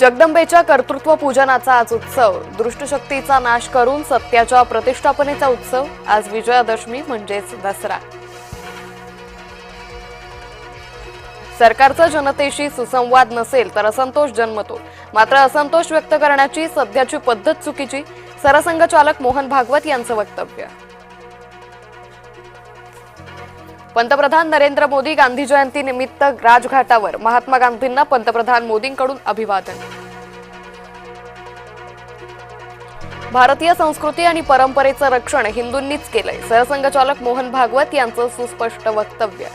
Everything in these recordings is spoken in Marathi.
जगदंबेच्या कर्तृत्व पूजनाचा आज उत्सव, दुष्टशक्तीचा नाश करून सत्याच्या प्रतिष्ठापनेचा उत्सव। आज विजयादशमी म्हणजेच दसरा। सरकारचा जनतेशी सुसंवाद नसेल तर असंतोष जन्मतो, मात्र असंतोष व्यक्त करण्याची सध्याची पद्धत चुकीची, सरसंघचालक मोहन भागवत यांचं वक्तव्य। पंतप्रधान नरेंद्र मोदी गांधी जयंती निमित्त राजघाटावर महात्मा गांधींना पंतप्रधान मोदींकडून अभिवादन। भारतीय संस्कृती आणि परंपरेचं रक्षण हिंदूंनीच केलंय, सरसंघचालक मोहन भागवत यांचं सुस्पष्ट वक्तव्य।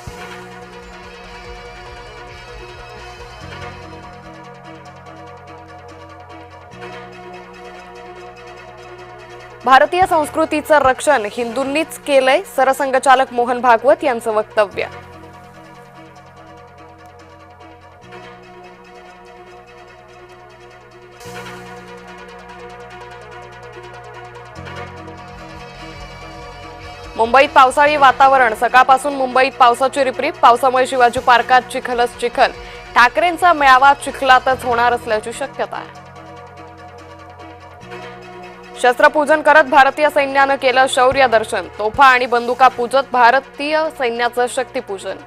भारतीय संस्कृतीचं रक्षण हिंदूंनीच केलंय, सरसंघचालक मोहन भागवत यांचं वक्तव्य। मुंबईत पावसाळी वातावरण, सकाळपासून मुंबईत पावसाची रिपरिप, पावसामुळे शिवाजी पार्कात चिखलच चिखल, ठाकरेंचा मेळावा चिखलातच होणार असल्याची शक्यता। शस्त्रपूजन करत भारतीय सैन्यानं केलं शौर्य दर्शन, तोफा आणि बंदुका पूजत भारतीय सैन्याचं शक्तीपूजन।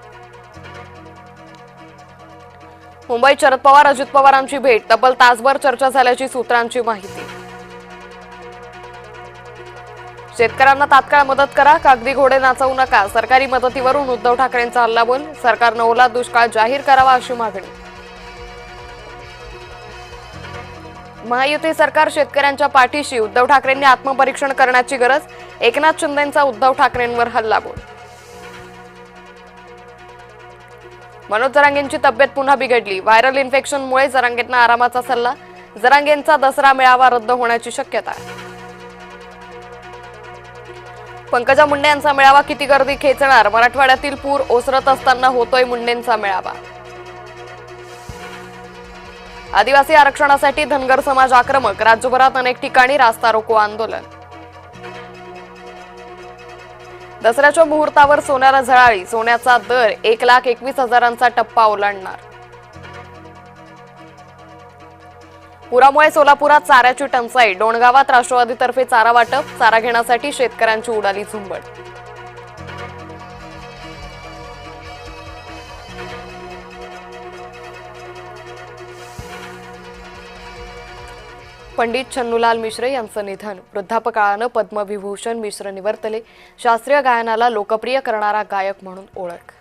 मुंबईत शरद पवार अजित पवारांची भेट, तब्बल तासभर चर्चा झाल्याची सूत्रांची माहिती। शेतकऱ्यांना तात्काळ मदत करा, कागदी घोडे नाचवू नका, सरकारी मदतीवरून उद्धव ठाकरेंचा हल्लाबोल, सरकारनं ओला दुष्काळ जाहीर करावा अशी मागणी। महायुती सरकार शेतकऱ्यांच्या पाठीशी, उद्धव ठाकरेंनी आत्मपरीक्षण करण्याची गरज, एकनाथ शिंदेंचा उद्धव ठाकरेंवर हल्लाबोल। मनोज जरांगेंची तब्येत पुन्हा बिघडली, व्हायरल इन्फेक्शनमुळे जरांगेंना आरामाचा सल्ला, जरांगेंचा दसरा मेळावा रद्द होण्याची शक्यता। पंकजा मुंडे यांचा मेळावा किती गर्दी खेचणार, मराठवाड्यातील पूर ओसरत असताना होतोय मुंडेंचा मेळावा। आदिवासी आरक्षणासाठी धनगर समाज आक्रमक, राज्यभरात अनेक ठिकाणी रास्ता रोको आंदोलन। दसऱ्याच्या मुहूर्तावर सोन्याला झळाळी, सोन्याचा दर 1,21,000चा टप्पा ओलांडणार। पुरामुळे सोलापुरात चाऱ्याची टंचाई, डोणगावात राष्ट्रवादीतर्फे चारा वाटप, चारा घेण्यासाठी शेतकऱ्यांची उडाली झुंबड। पंडित छन्नूलाल मिश्र यांचं निधन, वृद्धापकाळानं पद्मविभूषण मिश्र निवर्तले, शास्त्रीय गायनाला लोकप्रिय करणारा गायक म्हणून ओळख।